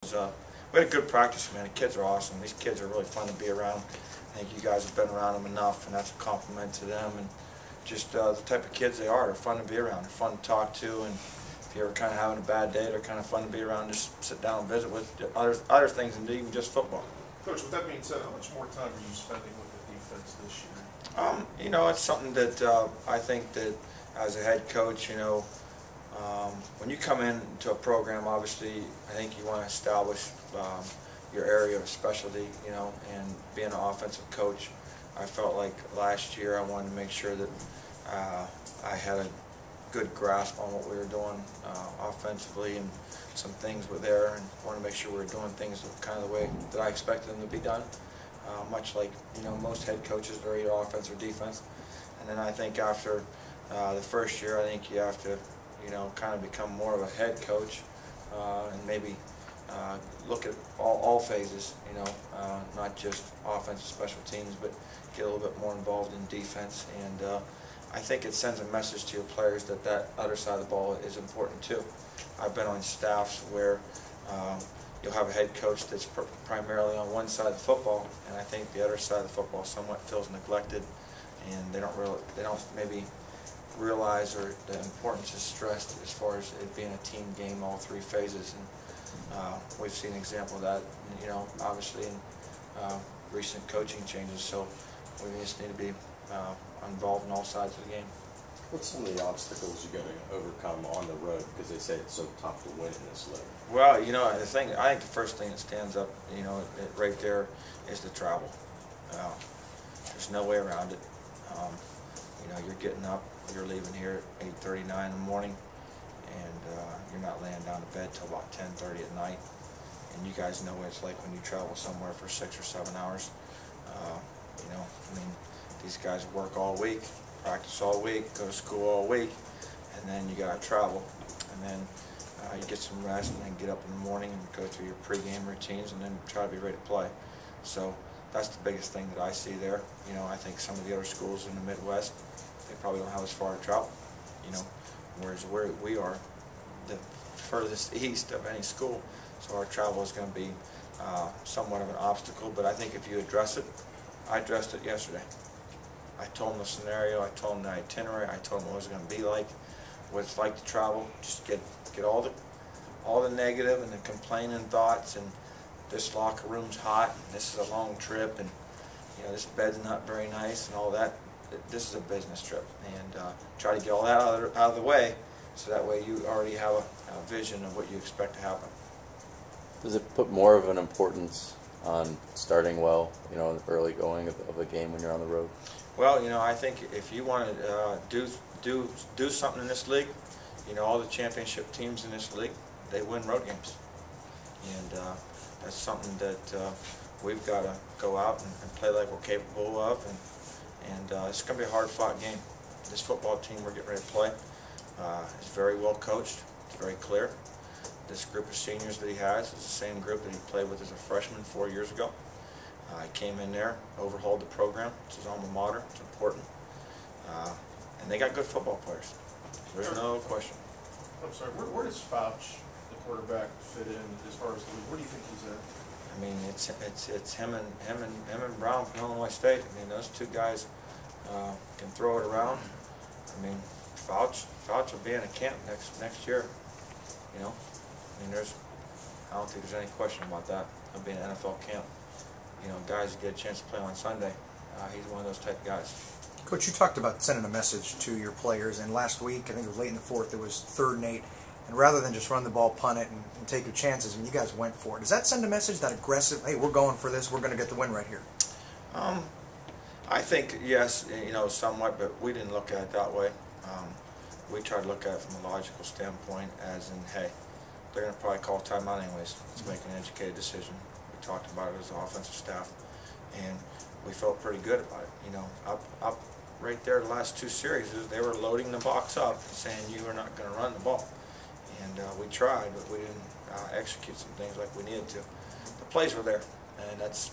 We had a good practice, man. The kids are awesome. These kids are really fun to be around. I think you guys have been around them enough, and that's a compliment to them. And just the type of kids they are, they're fun to be around. They're fun to talk to, and if you're ever kind of having a bad day, they're kind of fun to be around. Just sit down and visit with other things than even just football. Coach, with that being said, how much more time are you spending with the defense this year? It's something that I think that as a head coach, when you come into a program, obviously, I think you want to establish your area of specialty, and being an offensive coach, I felt like last year I wanted to make sure that I had a good grasp on what we were doing offensively, and some things were there, and wanted to make sure we were doing things kind of the way that I expected them to be done. Much like most head coaches, they're either offense or defense. And then I think after the first year, I think you have to kind of become more of a head coach, and maybe look at all phases, not just offense and special teams, but get a little bit more involved in defense. And I think it sends a message to your players that that other side of the ball is important too. I've been on staffs where you'll have a head coach that's primarily on one side of the football, and I think the other side of the football somewhat feels neglected, and they don't maybe realize or the importance is stressed as far as it being a team game, all three phases. And we've seen an example of that, obviously in recent coaching changes. So we just need to be involved in all sides of the game. What's some of the obstacles you got to overcome on the road? Because they say it's so tough to win in this league. Well, I think the first thing that stands up, right there is the travel. There's no way around it. You're getting up, you're leaving here at 8:39 in the morning, and you're not laying down to bed till about 10:30 at night. And you guys know what it's like when you travel somewhere for 6 or 7 hours. These guys work all week, practice all week, go to school all week, and then you got to travel. And then you get some rest, and then get up in the morning and go through your pregame routines, and then try to be ready to play. So that's the biggest thing that I see there. I think some of the other schools in the Midwest, they probably don't have as far to travel. Whereas where we are the furthest east of any school, so our travel is going to be somewhat of an obstacle. But I think if you address it, I addressed it yesterday. I told them the scenario, I told them the itinerary, I told them what it was going to be like, what it's like to travel. Just get all the negative and the complaining thoughts, and this locker room's hot, and this is a long trip, and this bed's not very nice, and all that. This is a business trip, and try to get all that out of the way, so that way you already have a vision of what you expect to happen. Does it put more of an importance on starting well, early going of a game when you're on the road? Well, I think if you want to do something in this league, all the championship teams in this league, they win road games, and that's something that we've got to go out and play like we're capable of, and it's going to be a hard-fought game. This football team we're getting ready to play is very well coached. It's very clear. This group of seniors that he has is the same group that he played with as a freshman 4 years ago. He came in there, overhauled the program. It's his alma mater. It's important. And they got good football players. There's no question. I'm sorry, where does Fouch, the quarterback, fit in as far as the league? Where do you think he's at? It's him and Brown from Illinois State. Those two guys can throw it around. Fouch will be in a camp next year. I don't think there's any question about that. He'll be in an NFL camp. Guys get a chance to play on Sunday. He's one of those type of guys. Coach, you talked about sending a message to your players, and last week, I think it was late in the fourth, it was 3rd and 8, and rather than just run the ball, punt it, and take your chances, you guys went for it. Does that send a message, that aggressive, hey, we're going for this, we're going to get the win right here? I think, yes, somewhat, but we didn't look at it that way. We tried to look at it from a logical standpoint, as in, hey, they're going to probably call timeout anyways. Let's make an educated decision. We talked about it as an offensive staff, and we felt pretty good about it. Up right there, the last 2 series, they were loading the box up, saying you are not going to run the ball. And we tried, but we didn't execute some things like we needed to. The plays were there, and that's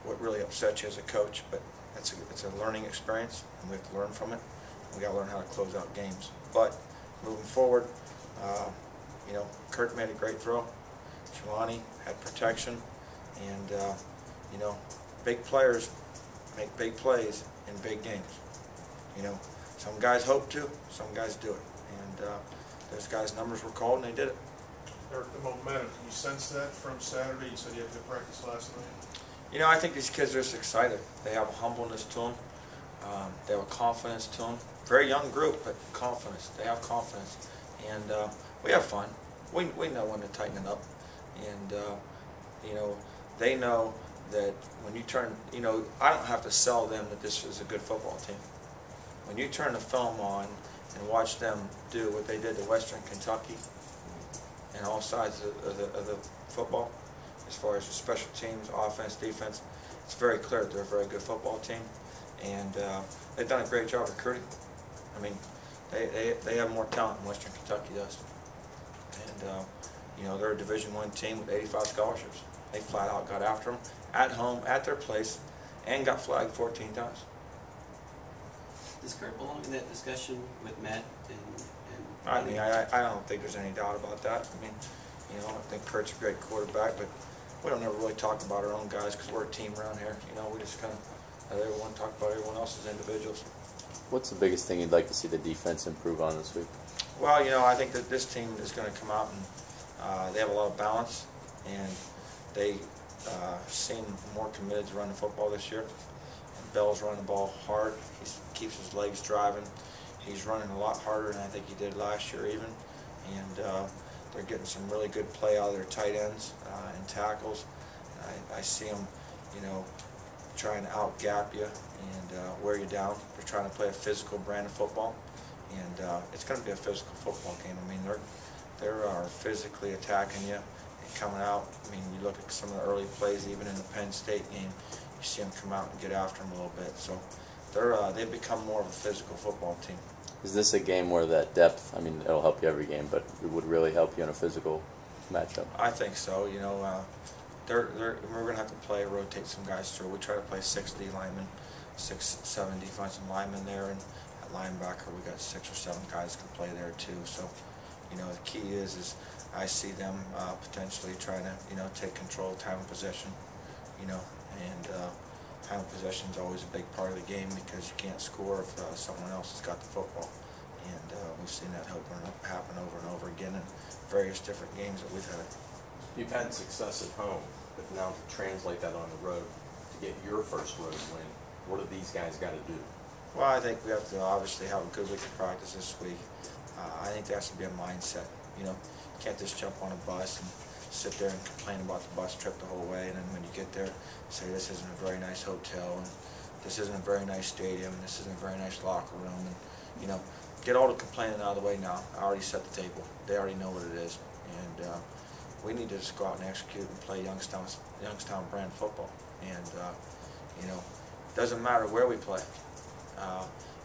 what really upsets you as a coach. But it's a learning experience, and we have to learn from it. We got to learn how to close out games. But moving forward, Kurt made a great throw. Jelani had protection, and you know, big players make big plays in big games. You know, some guys hope to, some guys do it, and those guys' numbers were called and they did it. Eric, the momentum, can you sense that from Saturday? You said you had good practice last night. You know, I think these kids are just excited. They have a humbleness to them. They have a confidence to them. Very young group, but confidence. They have confidence, and we have fun. We know when to tighten it up, and you know, they know that when you turn, you know, I don't have to sell them that this is a good football team. When you turn the film on and watch them do what they did to Western Kentucky and all sides of the football, as far as the special teams, offense, defense, it's very clear that they're a very good football team, and they've done a great job recruiting. I mean, they have more talent than Western Kentucky does, and you know, they're a Division I team with 85 scholarships. They flat out got after them at home, at their place, and got flagged 14 times. Does Kurt belong in that discussion with Matt? I mean, I don't think there's any doubt about that. I mean, you know, I think Kurt's a great quarterback, but we don't ever really talk about our own guys because we're a team around here. You know, we just kind of let everyone talk about everyone else as individuals. What's the biggest thing you'd like to see the defense improve on this week? Well, you know, I think that this team is going to come out and they have a lot of balance, and they seem more committed to running the football this year. And Bell's running the ball hard. He keeps his legs driving. He's running a lot harder than I think he did last year even. And they're getting some really good play out of their tight ends and tackles. I see them, you know, trying to out-gap you and wear you down. They're trying to play a physical brand of football. And it's going to be a physical football game. I mean, they are physically attacking you and coming out. I mean, you look at some of the early plays, even in the Penn State game, you see them come out and get after them a little bit. So they've become more of a physical football team. Is this a game where that depth, I mean, it'll help you every game, but it would really help you in a physical matchup? I think so. You know, we're going to have to rotate some guys through. We try to play 6 D linemen, 6, 7 defensive linemen there, and at linebacker we got 6 or 7 guys can play there too. So, you know, the key is I see them potentially trying to, you know, take control of time of possession, you know, and time of possession is always a big part of the game because you can't score if someone else has got the football. And we've seen that happen over and over again in various different games that we've had. You've had success at home, but now to translate that on the road, to get your first road win, what do these guys got to do? Well, I think we have to obviously have a good week of practice this week. I think there has to be a mindset. You know, you can't just jump on a bus and sit there and complain about the bus trip the whole way, and then when you get there, say this isn't a very nice hotel, and this isn't a very nice stadium, and this isn't a very nice locker room, and you know, get all the complaining out of the way now. I already set the table. They already know what it is, and we need to just go out and execute and play Youngstown brand football. And you know, it doesn't matter where we play.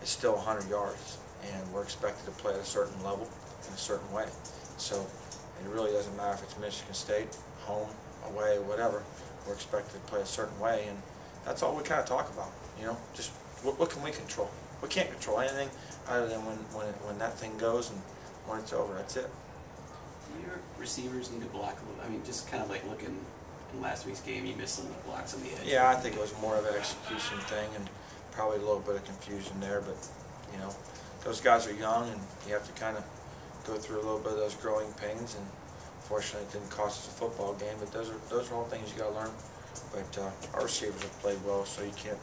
It's still 100 yards, and we're expected to play at a certain level in a certain way. So it really doesn't matter if it's Michigan State, home, away, whatever. We're expected to play a certain way, and that's all we kind of talk about. You know, just what can we control? We can't control anything other than when that thing goes and when it's over. That's it. Your receivers need to block a little. I mean, just kind of like looking in last week's game, you missed some blocks on the edge. Yeah, I think it was more of an execution thing and probably a little bit of confusion there. But you know, those guys are young, and you have to kind of go through a little bit of those growing pains. And fortunately, it didn't cost us a football game. But those are all things you got to learn. But our receivers have played well, so you can't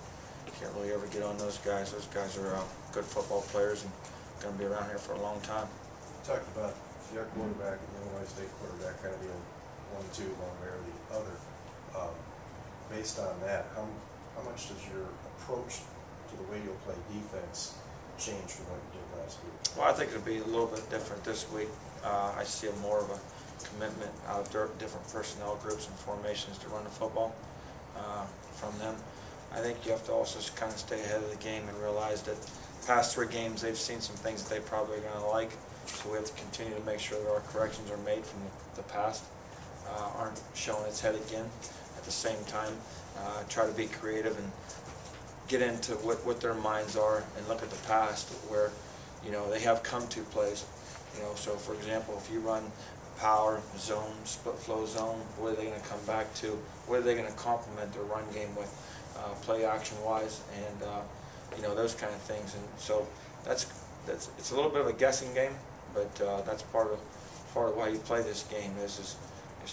really ever get on those guys. Those guys are good football players and going to be around here for a long time. You talked about your quarterback and the Illinois State quarterback kind of being 1-2 one way or the other. Based on that, how much does your approach to the way you'll play defense change from what you did last week? Well, I think it'll be a little bit different this week. I see more of a commitment out of different personnel groups and formations to run the football from them. I think you have to also kind of stay ahead of the game and realize that past 3 games they've seen some things that they probably are going to like. So we have to continue to make sure that our corrections are made from the past, aren't showing its head again. At the same time, try to be creative and get into what their minds are and look at the past where, you know, they have come to plays. You know, so for example, if you run power, zone, split flow zone. What are they going to come back to? What are they going to complement their run game with, play action wise, and you know, those kind of things. And so it's a little bit of a guessing game, but that's part of why you play this game is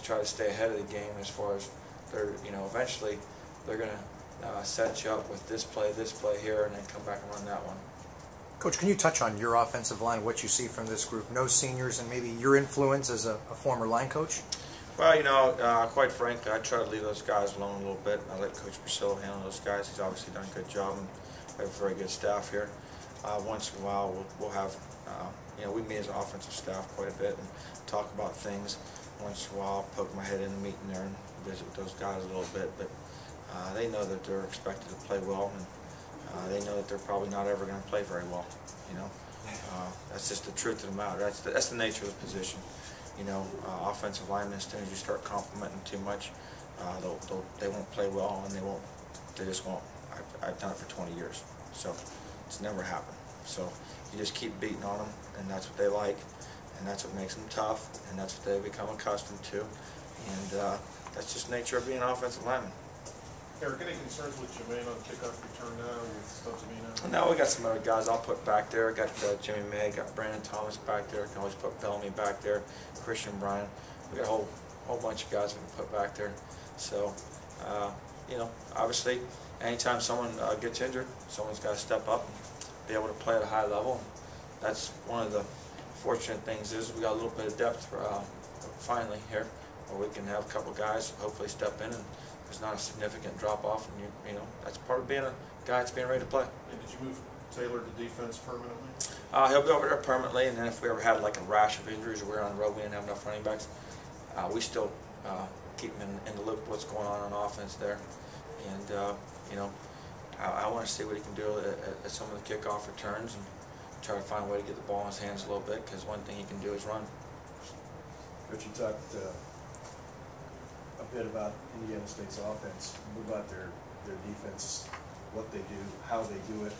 try to stay ahead of the game as far as they're, you know, eventually they're going to set you up with this play here, and then come back and run that one. Coach, can you touch on your offensive line, what you see from this group? No seniors, and maybe your influence as a former line coach? Well, you know, quite frankly, I try to leave those guys alone a little bit. I let Coach Priscilla handle those guys. He's obviously done a good job, and we have a very good staff here. Once in a while, we'll have, you know, we meet as an offensive staff quite a bit and talk about things. Once in a while, I'll poke my head in the meeting there and visit with those guys a little bit. But they know that they're expected to play well, and they know that they're probably not ever going to play very well. You know, that's just the truth of the matter. That's the nature of the position. You know, offensive linemen, as soon as you start complimenting too much, they won't play well, and they just won't. I've done it for 20 years, so it's never happened. So you just keep beating on them, and that's what they like, and that's what makes them tough, and that's what they become accustomed to, and that's just the nature of being an offensive lineman. Eric, any concerns with Jermaine on kickoff return now with Stubbs-Amino? No, we got some other guys I'll put back there. Got Jimmy May, got Brandon Thomas back there. Can always put Bellamy back there. Christian Bryan. We got a whole bunch of guys we can put back there. So, you know, obviously, anytime someone gets injured, someone's got to step up and be able to play at a high level. That's one of the fortunate things is we got a little bit of depth finally here, where we can have a couple guys hopefully step in, and there's not a significant drop off, and you know, that's part of being a guy that's being ready to play. And did you move Taylor to defense permanently? He'll be over there permanently, and then if we ever had like a rash of injuries or we're on the road, we didn't have enough running backs, we still keep him in the loop of what's going on offense there. And you know, I want to see what he can do at some of the kickoff returns and try to find a way to get the ball in his hands a little bit, because one thing he can do is run. But you talked a bit about Indiana State's offense. What about their defense, what they do, how they do it,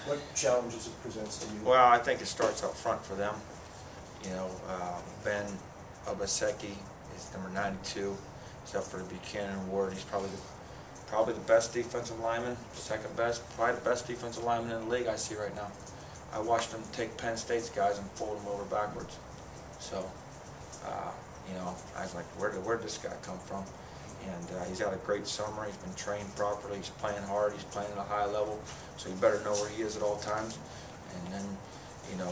what challenges it presents to you? Well, I think it starts up front for them. You know, Ben Obaseki is number 92. He's up for the Buchanan Award. He's probably the best defensive lineman, second best, probably the best defensive lineman in the league I see right now. I watched him take Penn State's guys and fold them over backwards. So, you know, I was like, where'd this guy come from? And he's had a great summer. He's been trained properly. He's playing hard. He's playing at a high level. So you better know where he is at all times. And then, you know,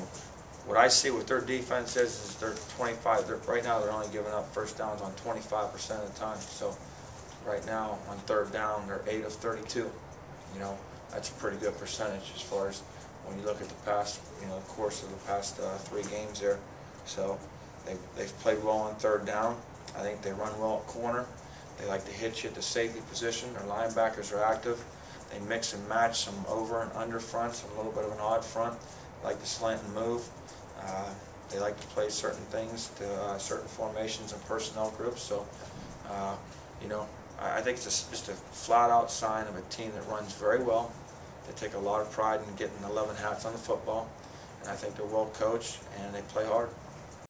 what I see with their defense is they're 25. Right now, they're only giving up first downs on 25% of the time. So right now, on third down, they're 8 of 32. You know, that's a pretty good percentage as far as when you look at the past, you know, the course of the past 3 games there. So they've played well on third down. I think they run well at corner. They like to hit you at the safety position. Their linebackers are active. They mix and match some over and under fronts, a little bit of an odd front. They like to slant and move. They like to play certain things to certain formations and personnel groups. So, you know, I think it's just a flat-out sign of a team that runs very well. They take a lot of pride in getting 11 hats on the football, and I think they're well coached and they play hard.